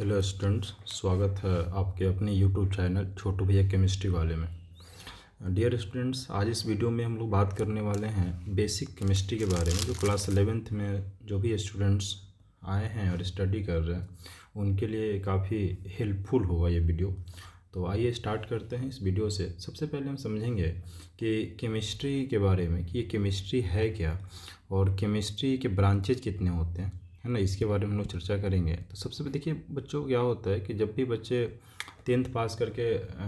Hello students, स्वागत है आपके अपने यूट्यूब चैनल छोटू भैया केमिस्ट्री वाले में। डियर स्टूडेंट्स, आज इस वीडियो में हम लोग बात करने वाले हैं बेसिक केमिस्ट्री के बारे में। जो क्लास 11th में जो भी स्टूडेंट्स आए हैं और स्टडी कर रहे हैं उनके लिए काफ़ी हेल्पफुल होगा ये वीडियो। तो आइए स्टार्ट करते हैं इस वीडियो से। सबसे पहले हम समझेंगे कि केमिस्ट्री के बारे में कि ये केमिस्ट्री है क्या और केमिस्ट्री के ब्रांचेज कितने होते हैं, है ना। इसके बारे में हम लोग चर्चा करेंगे। तो सबसे पहले देखिए बच्चों, क्या होता है कि जब भी बच्चे 10th पास करके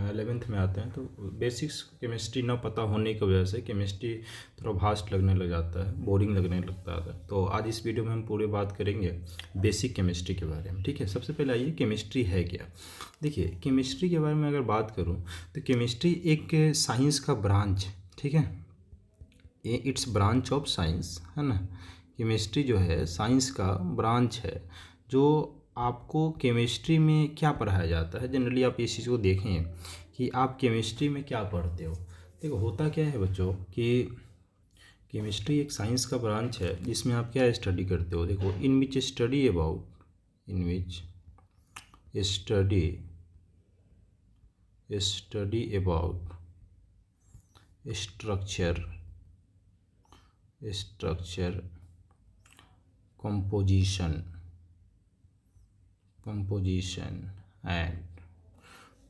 11th में आते हैं तो बेसिक्स केमिस्ट्री ना पता होने की वजह से केमिस्ट्री थोड़ा भास्ट लगने लग जाता है, बोरिंग लगने लगता है। तो आज इस वीडियो में हम पूरी बात करेंगे बेसिक केमिस्ट्री के बारे में, ठीक है। सबसे पहले आइए केमिस्ट्री है क्या। देखिए केमिस्ट्री के बारे में अगर बात करूँ तो केमिस्ट्री एक साइंस का ब्रांच, ठीक है, ये इट्स ब्रांच ऑफ साइंस, है ना। केमिस्ट्री जो है साइंस का ब्रांच है। जो आपको केमिस्ट्री में क्या पढ़ाया जाता है, जनरली आप इस चीज़ को देखें कि आप केमिस्ट्री में क्या पढ़ते हो। देखो होता क्या है बच्चों कि केमिस्ट्री एक साइंस का ब्रांच है जिसमें आप क्या स्टडी करते हो। देखो in which study about structure composition and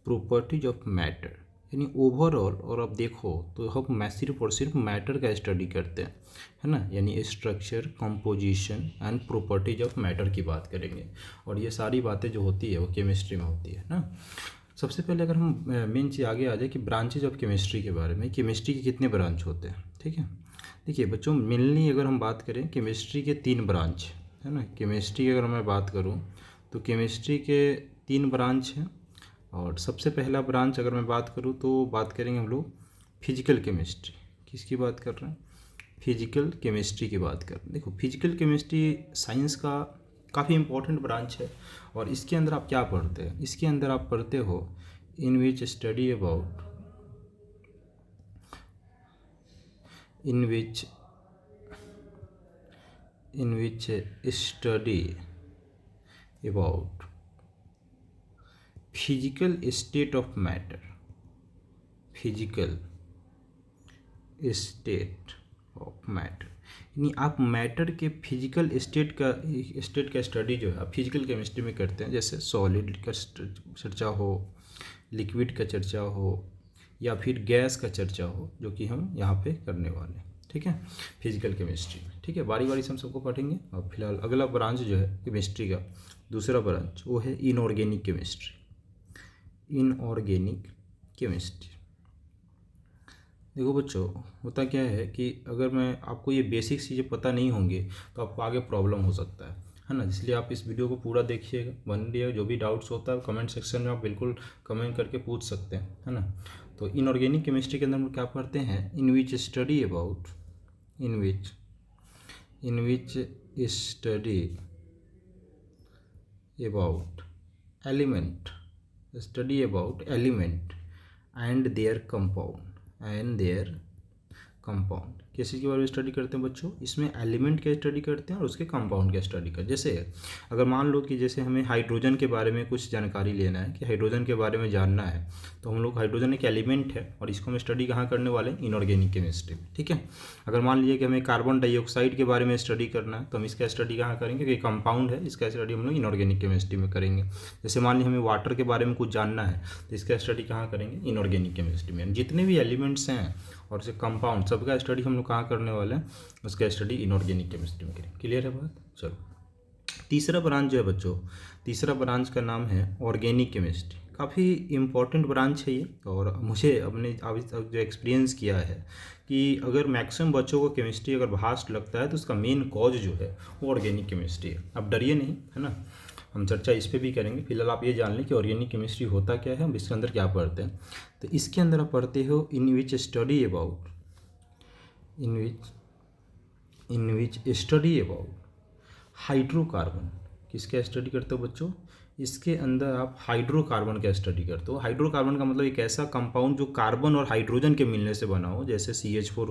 properties of matter, यानी ओवरऑल। और अब देखो तो हम सिर्फ और सिर्फ मैटर का स्टडी करते हैं, है ना। यानी structure, composition and properties of matter की बात करेंगे। और ये सारी बातें जो होती है वो केमिस्ट्री में होती है ना। सबसे पहले अगर हम मेन चीज़ आगे आ जाए कि ब्रांचेज ऑफ केमिस्ट्री के बारे में, केमिस्ट्री के कितने ब्रांच होते हैं, ठीक है। देखिए बच्चों, मेनली अगर हम बात करें केमिस्ट्री के 3 ब्रांच, है ना। केमिस्ट्री की अगर मैं बात करूं तो केमिस्ट्री के 3 ब्रांच हैं। और सबसे पहला ब्रांच अगर मैं बात करूं तो बात करेंगे हम लोग फिजिकल केमिस्ट्री। किसकी बात कर रहे हैं? फिजिकल केमिस्ट्री की बात कर रहे हैं। देखो फिजिकल केमिस्ट्री साइंस का काफ़ी इंपॉर्टेंट ब्रांच है। और इसके अंदर आप क्या पढ़ते हैं? इसके अंदर आप पढ़ते हो in which study about physical state of matter, यानी आप मैटर के फिजिकल स्टेट का स्टडी जो है आप फिजिकल केमिस्ट्री में करते हैं। जैसे सॉलिड का चर्चा हो, लिक्विड का चर्चा हो, या फिर गैस का चर्चा हो, जो कि हम यहाँ पे करने वाले हैं, ठीक है, फिजिकल केमिस्ट्री में, ठीक है। बारी बारी से हम सबको पढ़ेंगे। और फिलहाल अगला ब्रांच जो है केमिस्ट्री का दूसरा ब्रांच वो है इनऑर्गेनिक केमिस्ट्री। देखो बच्चों, होता क्या है कि अगर मैं आपको ये बेसिक चीज़ें पता नहीं होंगी तो आपको आगे प्रॉब्लम हो सकता है ना। इसलिए आप इस वीडियो को पूरा देखिएगा, बन रही है। जो भी डाउट्स होता है कमेंट सेक्शन में आप बिल्कुल कमेंट करके पूछ सकते हैं, है ना। तो इनऑर्गेनिक केमिस्ट्री के अंदर हम क्या पढ़ते हैं? In which study about element and their compound. किस चीज़ के बारे में स्टडी करते हैं बच्चों? इसमें एलिमेंट का स्टडी करते हैं और उसके कंपाउंड का स्टडी करते हैं। जैसे अगर मान लो कि जैसे हमें हाइड्रोजन के बारे में कुछ जानकारी लेना है, कि हाइड्रोजन के बारे में जानना है, तो हम लोग हाइड्रोजन एक एलिमेंट है और इसको हम स्टडी कहाँ करने वाले हैं? इनऑर्गेनिक केमिस्ट्री में, ठीक है। अगर मान लीजिए कि हमें कार्बन डाइऑक्साइड के बारे में स्टडी करना है तो हम इसका स्टडी कहाँ करेंगे? कि कंपाउंड है, इसका स्टडी हम लोग इनऑर्गेनिक केमिस्ट्री में करेंगे। जैसे मान लीजिए हमें वाटर के बारे में कुछ जानना है तो इसका स्टडी कहाँ करेंगे? इनऑर्गेनिक केमिस्ट्री में। जितने भी एलिमेंट्स हैं और से कंपाउंड, सबका स्टडी हम लोग कहाँ करने वाले हैं? उसका स्टडी इनऑर्गेनिक केमिस्ट्री में करेंगे। क्लियर है बात? चलो, तीसरा ब्रांच जो है बच्चों, तीसरा ब्रांच का नाम है ऑर्गेनिक केमिस्ट्री। काफ़ी इम्पॉर्टेंट ब्रांच है ये। और मुझे अपने अभी तक जो एक्सपीरियंस किया है कि अगर मैक्सिमम बच्चों को केमिस्ट्री अगर भास्ट लगता है तो उसका मेन कॉज जो है वो ऑर्गेनिक केमिस्ट्री है। अब डरिए नहीं, है ना, हम चर्चा इस पर भी करेंगे। फिलहाल आप ये जान लें कि ऑर्गेनिक केमिस्ट्री होता क्या है, हम इसके अंदर क्या पढ़ते हैं। तो इसके अंदर आप पढ़ते हो in which study about hydrocarbon. किसका स्टडी करते हो बच्चों? इसके अंदर आप हाइड्रोकार्बन का स्टडी करते हो। हाइड्रोकार्बन का मतलब एक ऐसा कंपाउंड जो कार्बन और हाइड्रोजन के मिलने से बना हो, जैसे CH4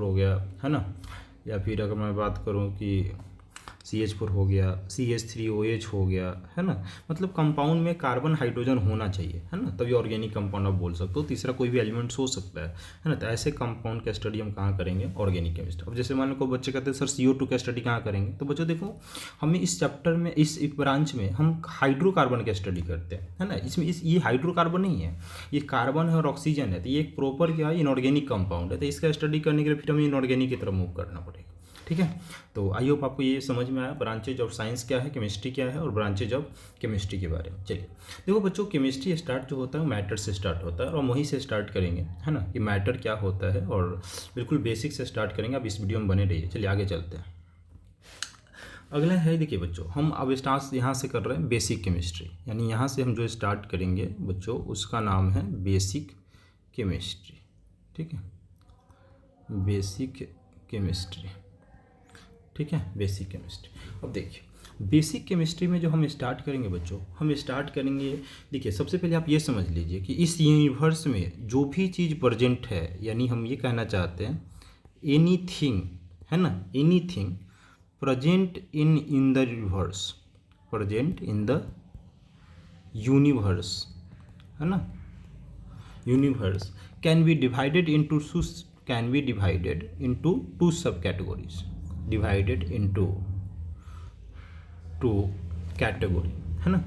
हो गया, है ना। या फिर अगर मैं बात करूं कि CH4 हो गया, CH3OH हो गया, है ना। मतलब कंपाउंड में कार्बन हाइड्रोजन होना चाहिए, है ना, तभी ऑर्गेनिक कंपाउंड आप बोल सकते हो। तीसरा कोई भी एलिमेंट्स हो सकता है ना। तो ऐसे कंपाउंड का स्टडी हम कहाँ करेंगे, ऑर्गेनिक केमिस्ट्री। अब जैसे मान लो कोई बच्चे कहते हैं सर CO2 का स्टडी कहाँ करेंगे, तो बच्चों देखो हमें इस चैप्टर में इस ब्रांच में हम हाइड्रोकार्बन का स्टडी करते हैं, है ना। इसमें ये हाइड्रोकार्बन नहीं है, ये कार्बन है और ऑक्सीजन है, तो ये एक प्रॉपर क्या है, इनऑर्गेनिक कंपाउंड है। तो इसका स्टडी करने के लिए फिर हमें इनऑर्गेनिक की तरफ मूव करना पड़ेगा, ठीक है। तो आई होप आपको ये समझ में आया ब्रांचेज ऑफ साइंस क्या है, केमिस्ट्री क्या है, और ब्रांचेज ऑफ केमिस्ट्री के बारे में। चलिए देखो बच्चों, केमिस्ट्री स्टार्ट जो होता है मैटर से स्टार्ट होता है, और वहीं से स्टार्ट करेंगे, है ना, कि मैटर क्या होता है, और बिल्कुल बेसिक से स्टार्ट करेंगे। आप इस वीडियो में बने रहिए। चलिए आगे चलते हैं। अगला है, देखिए बच्चों, हम अब स्टार्ट यहाँ से कर रहे हैं बेसिक केमिस्ट्री, यानी यहाँ से हम जो स्टार्ट करेंगे बच्चों उसका नाम है बेसिक केमिस्ट्री, ठीक है, बेसिक केमिस्ट्री, ठीक है, बेसिक केमिस्ट्री। अब देखिए बेसिक केमिस्ट्री में जो हम स्टार्ट करेंगे बच्चों, हम स्टार्ट करेंगे, देखिए सबसे पहले आप ये समझ लीजिए कि इस यूनिवर्स में जो भी चीज़ प्रेजेंट है, यानी हम ये कहना चाहते हैं एनीथिंग, है ना, anything present in the universe, present in the universe, है ना, universe can be divided into two subcategories, divided into two category, है ना।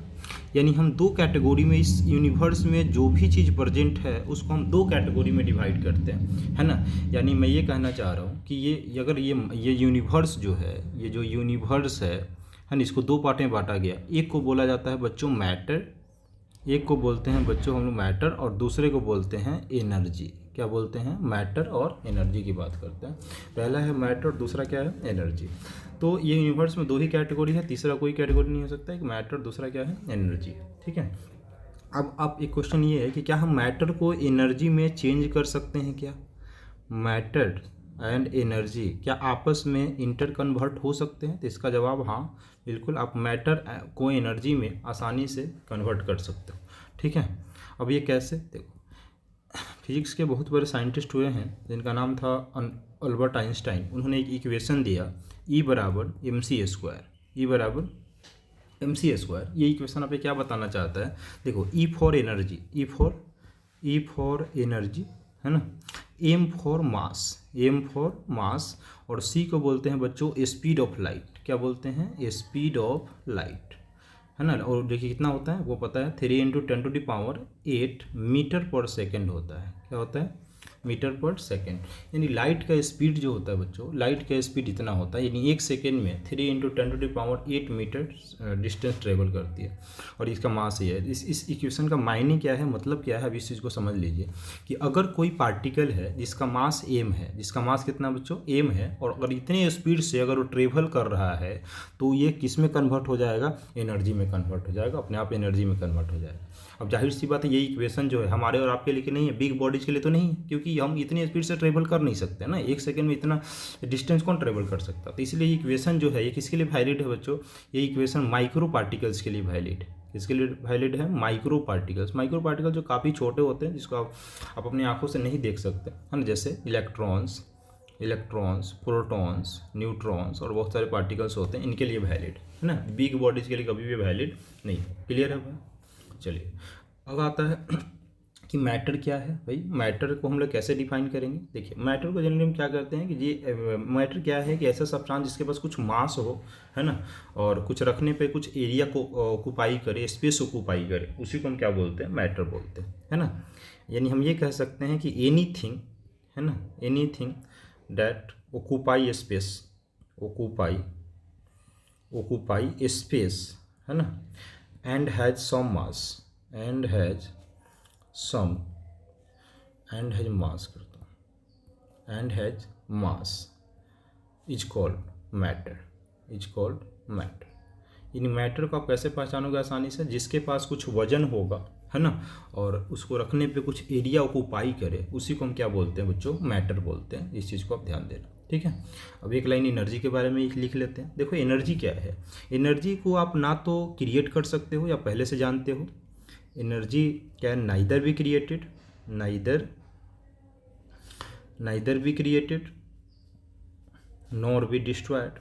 यानी हम दो कैटेगरी में, इस यूनिवर्स में जो भी चीज़ प्रेजेंट है उसको हम दो कैटेगरी में डिवाइड करते हैं, है ना। यानी मैं ये कहना चाह रहा हूँ कि ये अगर ये यूनिवर्स जो है, ये जो यूनिवर्स है ना, इसको दो पार्ट में बांटा गया। एक को बोला जाता है बच्चों मैटर, एक को बोलते हैं बच्चों हम लोग मैटर, और दूसरे को बोलते हैं एनर्जी। क्या बोलते हैं, मैटर और एनर्जी की बात करते हैं। पहला है मैटर और दूसरा क्या है, एनर्जी। तो ये यूनिवर्स में दो ही कैटेगरी है, तीसरा कोई कैटेगरी नहीं हो सकता, एक मैटर, दूसरा क्या है, एनर्जी, ठीक है। अब एक क्वेश्चन ये है कि क्या हम मैटर को एनर्जी में चेंज कर सकते हैं क्या, मैटर एंड एनर्जी क्या आपस में इंटर कन्वर्ट हो सकते हैं। तो इसका जवाब हाँ, बिल्कुल आप मैटर को एनर्जी में आसानी से कन्वर्ट कर सकते हो, ठीक है। अब ये कैसे, देखो फिजिक्स के बहुत बड़े साइंटिस्ट हुए हैं जिनका नाम था अल्बर्ट आइंस्टाइन। उन्होंने एक इक्वेशन दिया E बराबर mc², E बराबर mc²। ये इक्वेशन आप क्या बताना चाहता है, देखो E for energy, E for energy, है ना, M फॉर मास, और C को बोलते हैं बच्चों स्पीड ऑफ लाइट। क्या बोलते हैं, स्पीड ऑफ लाइट, है ना। और देखिए कितना होता है वो पता है, 3 × 10⁸ मीटर पर सेकेंड होता है। क्या होता है, मीटर पर सेकेंड। यानी लाइट का स्पीड जो होता है बच्चों, लाइट का स्पीड इतना होता है, यानी एक सेकेंड में 3 × 10⁸ मीटर डिस्टेंस ट्रेवल करती है, और इसका मास ये है। इस इक्वेशन का मायने क्या है, मतलब क्या है, अब इस चीज़ को समझ लीजिए कि अगर कोई पार्टिकल है जिसका मास m है, जिसका मास कितना बच्चों, m है, और अगर इतने स्पीड से अगर वो ट्रेवल कर रहा है तो ये किस में कन्वर्ट हो जाएगा, एनर्जी में कन्वर्ट हो जाएगा, अपने आप एनर्जी में कन्वर्ट हो जाएगा। अब जाहिर सी बात है ये इक्वेशन जो है हमारे और आपके लिए नहीं है, बिग बॉडीज के लिए तो नहीं है, क्योंकि हम इतनी स्पीड से ट्रेवल कर नहीं सकते ना, एक सेकंड में इतना डिस्टेंस कौन ट्रेवल कर सकता। तो इसलिए ये इक्वेशन जो है ये किसके लिए वैलिड है बच्चों, ये इक्वेशन माइक्रो पार्टिकल्स के लिए वैलिड है। किसके लिए वैलिड है, माइक्रो पार्टिकल्स जो काफ़ी छोटे होते हैं, जिसको आप अपनी आंखों से नहीं देख सकते, है ना, जैसे इलेक्ट्रॉन्स, प्रोटॉन्स, न्यूट्रॉन्स और बहुत सारे पार्टिकल्स होते हैं, इनके लिए वैलिड है ना। बिग बॉडीज़ के लिए कभी भी वैलिड नहीं है। क्लियर है भाई। चलिए अब आता है कि मैटर क्या है भाई, मैटर को हम लोग कैसे डिफाइन करेंगे। देखिए मैटर को जनरली हम क्या करते हैं कि ये मैटर क्या है कि ऐसा सब्सटेंस जिसके पास कुछ मास हो, है ना, और कुछ रखने पे कुछ एरिया को ऑक्यूपाई करे, स्पेस ऑक्यूपाई करे, उसी को हम क्या बोलते हैं, मैटर बोलते हैं, है ना। यानी हम ये कह सकते हैं कि एनीथिंग, है ना, anything that occupy space, occupy space, है ना, and has some mass, and has mass करता हूँ, and has mass is called matter। In matter को आप कैसे पहचानोगे आसानी से, जिसके पास कुछ वजन होगा, है ना, और उसको रखने पे कुछ एरिया ऑक्यूपाई करे, उसी को हम क्या बोलते हैं बच्चों, मैटर बोलते हैं। इस चीज़ को आप ध्यान देना, ठीक है। अब एक लाइन एनर्जी के बारे में लिख लेते हैं। देखो एनर्जी क्या है, एनर्जी को आप ना तो क्रिएट कर सकते हो या पहले से जानते हो। एनर्जी क्या है, neither be created nor be destroyed,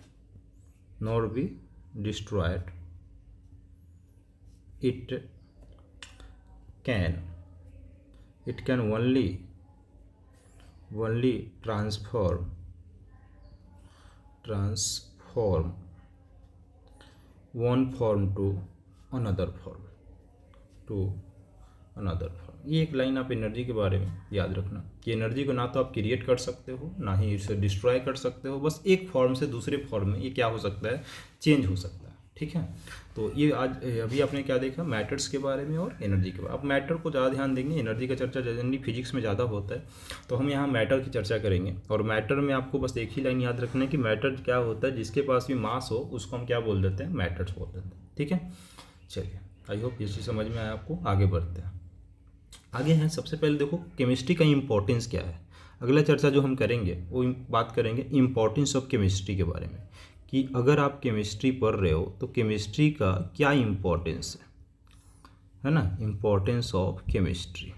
nor be destroyed. It can only transform one form to another form. ये एक लाइन आप एनर्जी के बारे में याद रखना कि एनर्जी को ना तो आप क्रिएट कर सकते हो, ना ही इसे डिस्ट्रॉय कर सकते हो, बस एक फॉर्म से दूसरे फॉर्म में ये क्या हो सकता है, चेंज हो सकता है। ठीक है, तो ये आज अभी आपने क्या देखा, मैटर्स के बारे में और एनर्जी के बारे में। अब मैटर को ज़्यादा ध्यान देंगे, एनर्जी का चर्चा जनरली फिजिक्स में ज़्यादा होता है, तो हम यहाँ मैटर की चर्चा करेंगे। और मैटर में आपको बस एक ही लाइन याद रखना है कि मैटर क्या होता है, जिसके पास भी मास हो उसको हम क्या बोल देते हैं, मैटर्स बोल देते हैं। ठीक है, चलिए, आई होप ये चीज़ समझ में आया आपको। आगे बढ़ते हैं। आगे हैं, सबसे पहले देखो केमिस्ट्री का इम्पोर्टेंस क्या है। अगला चर्चा जो हम करेंगे वो बात करेंगे इम्पोर्टेंस ऑफ केमिस्ट्री के बारे में, कि अगर आप केमिस्ट्री पढ़ रहे हो तो केमिस्ट्री का क्या इम्पोर्टेंस है ना, इम्पोर्टेंस ऑफ केमिस्ट्री।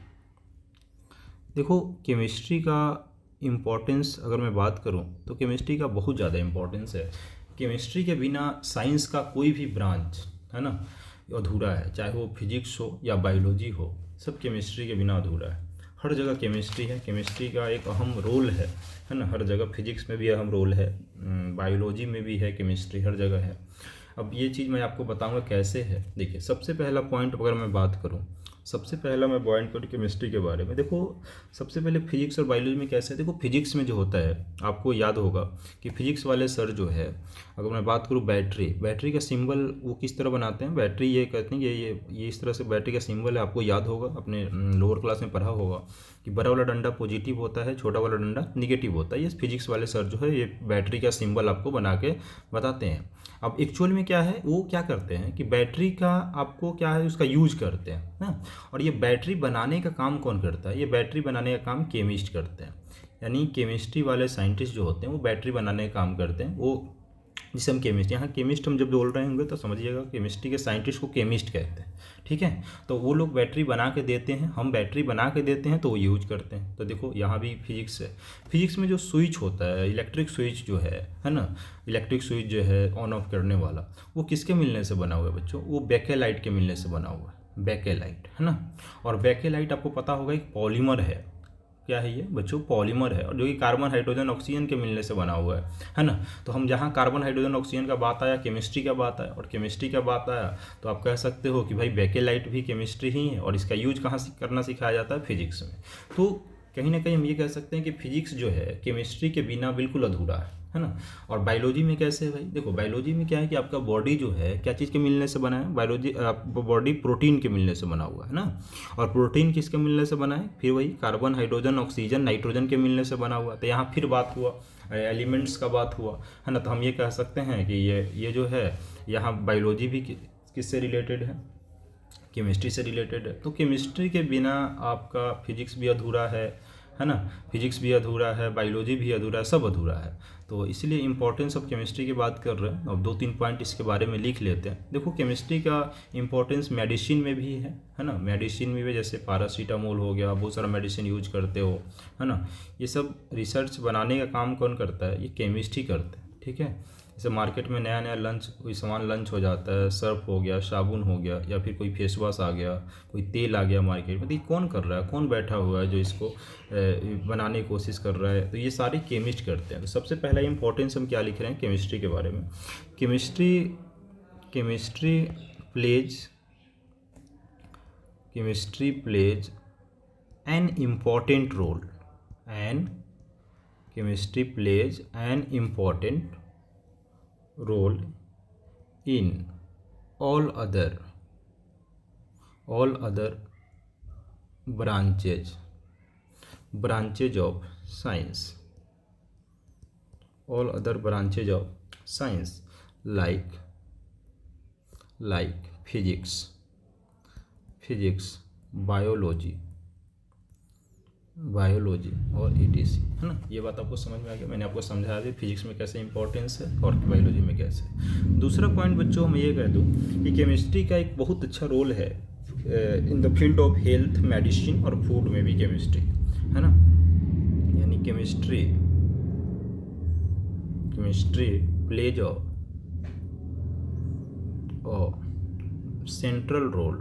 देखो केमिस्ट्री का इम्पोर्टेंस अगर मैं बात करूं तो केमिस्ट्री का बहुत ज़्यादा इम्पोर्टेंस है। केमिस्ट्री के बिना साइंस का कोई भी ब्रांच है ना अधूरा है, चाहे वो फिजिक्स हो या बायोलॉजी हो, सब केमिस्ट्री के बिना अधूरा है। हर जगह केमिस्ट्री है, केमिस्ट्री का एक अहम रोल है ना, हर जगह। फिजिक्स में भी अहम रोल है, बायोलॉजी में भी है, केमिस्ट्री हर जगह है। अब ये चीज़ मैं आपको बताऊंगा कैसे है। देखिए, सबसे पहला पॉइंट अगर मैं बात करूं, सबसे पहला मैं पॉइंट करूँ केमिस्ट्री के बारे में। देखो सबसे पहले फिजिक्स और बायोलॉजी में कैसे है, देखो फिजिक्स में जो होता है आपको याद होगा कि फिजिक्स वाले सर जो है, अगर मैं बात करूँ बैटरी का सिंबल वो किस तरह बनाते हैं, बैटरी ये कहते हैं कि ये इस तरह से बैटरी का सिंबल है। आपको याद होगा, अपने लोअर क्लास में पढ़ा होगा कि बड़ा वाला डंडा पॉजिटिव होता है, छोटा वाला डंडा निगेटिव होता है। ये फिजिक्स वाले सर जो है ये बैटरी का सिंबल आपको बना के बताते हैं। अब एक्चुअल में क्या है, वो क्या करते हैं कि बैटरी का आपको क्या है उसका यूज करते हैं ना। और ये बैटरी बनाने का काम कौन करता है, ये बैटरी बनाने का काम केमिस्ट करते हैं। यानी केमिस्ट्री वाले साइंटिस्ट जो होते हैं वो बैटरी बनाने का काम करते हैं, वो जिसे हम केमिस्ट, यहाँ केमिस्ट हम जब बोल रहे होंगे तो समझिएगा केमिस्ट्री के साइंटिस्ट को केमिस्ट कहते हैं। ठीक है, तो वो लोग बैटरी बना के देते हैं, हम बैटरी बना के देते हैं तो वो यूज करते हैं। तो देखो यहाँ भी फिजिक्स है। फिजिक्स में जो स्विच होता है, इलेक्ट्रिक स्विच जो है ना, इलेक्ट्रिक स्विच जो है ऑन ऑफ करने वाला, वो किसके मिलने से बना हुआ है बच्चों, वो बेकेलाइट के मिलने से बना हुआ है, बेकेलाइट है ना। और बेकेलाइट आपको पता होगा एक पॉलीमर है, क्या है ये बच्चों, पॉलीमर है, और जो कि कार्बन हाइड्रोजन ऑक्सीजन के मिलने से बना हुआ है ना। तो हम जहाँ कार्बन हाइड्रोजन ऑक्सीजन का बात आया, केमिस्ट्री का बात आया, और केमिस्ट्री का बात आया तो आप कह सकते हो कि भाई बेकेलाइट भी केमिस्ट्री ही है, और इसका यूज कहाँ से करना सिखाया जाता है, फिजिक्स में। तो कहीं ना कहीं हम ये कह सकते हैं कि फिजिक्स जो है केमिस्ट्री के बिना बिल्कुल अधूरा है ना। और बायोलॉजी में कैसे है भाई, देखो बायोलॉजी में क्या है कि आपका बॉडी जो है क्या चीज़ के मिलने से बना है, बायोलॉजी बॉडी प्रोटीन के मिलने से बना हुआ है ना। और प्रोटीन किसके मिलने से बना है, फिर वही कार्बन हाइड्रोजन ऑक्सीजन नाइट्रोजन के मिलने से बना हुआ। तो यहाँ फिर बात हुआ एलिमेंट्स का बात हुआ है ना। तो हम ये कह सकते हैं कि ये जो है यहाँ बायोलॉजी भी किससे रिलेटेड है, केमिस्ट्री से रिलेटेड है। तो केमिस्ट्री के बिना आपका फिजिक्स भी अधूरा है ना, फिजिक्स भी अधूरा है, बायोलॉजी भी अधूरा है, सब अधूरा है। तो इसलिए इंपॉर्टेंस ऑफ केमिस्ट्री की बात कर रहे हैं। अब 2-3 पॉइंट इसके बारे में लिख लेते हैं। देखो केमिस्ट्री का इंपॉर्टेंस मेडिसिन में भी है ना, मेडिसिन में भी जैसे पैरासीटामोल हो गया, बहुत सारा मेडिसिन यूज करते हो है ना। ये सब रिसर्च बनाने का काम कौन करता है, ये केमिस्ट ही करते हैं। ठीक है, जैसे मार्केट में नया नया लंच कोई सामान लंच हो जाता है, सर्फ हो गया, साबुन हो गया, या फिर कोई फेस वॉश आ गया, कोई तेल आ गया मार्केट में, तो ये कौन कर रहा है, कौन बैठा हुआ है जो इसको बनाने की कोशिश कर रहा है, तो ये सारे केमिस्ट करते हैं। तो सबसे पहला इंपॉर्टेंस हम क्या लिख रहे हैं केमिस्ट्री के बारे में, chemistry plays an important role, chemistry plays an important role in all other branches of science, all other branches of science like physics, biology और ETC है ना। ये बात आपको समझ में आ गया, मैंने आपको समझाया भी फिजिक्स में कैसे इंपॉर्टेंस है और बायोलॉजी में कैसे। दूसरा पॉइंट बच्चों मैं ये कह दूँ कि केमिस्ट्री का एक बहुत अच्छा रोल है in the field of health, medicine और फूड में भी केमिस्ट्री है ना। यानी केमिस्ट्री प्लेज और central role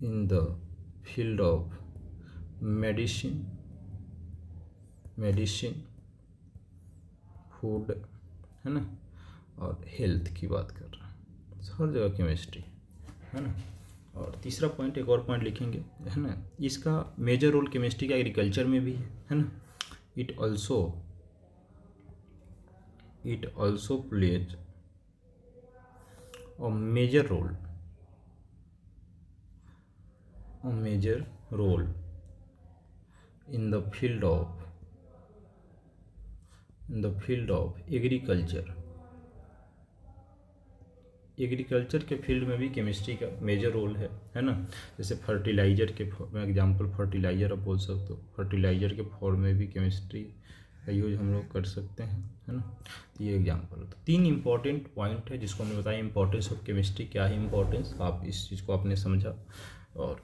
in the field of medicine, food, है ना, और हेल्थ की बात कर रहे हैं, हर जगह केमिस्ट्री, है ना। और तीसरा पॉइंट, एक और पॉइंट लिखेंगे, है ना, इसका मेजर रोल केमिस्ट्री का एग्रीकल्चर में भी है ना। It also plays a major role in the field of agriculture के फील्ड में भी केमिस्ट्री का मेजर रोल है ना। जैसे फर्टिलाइजर के एग्जांपल फर्टिलाइजर आप बोल सकते हो, फर्टिलाइजर के फॉर्म में भी केमिस्ट्री का यूज हम लोग कर सकते हैं, है ना। तो ये एग्जांपल। तो 3 इंपॉर्टेंट पॉइंट है जिसको हमने बताया इंपॉर्टेंस ऑफ केमिस्ट्री, क्या है इंपॉर्टेंस, आप इस चीज़ को आपने समझा। और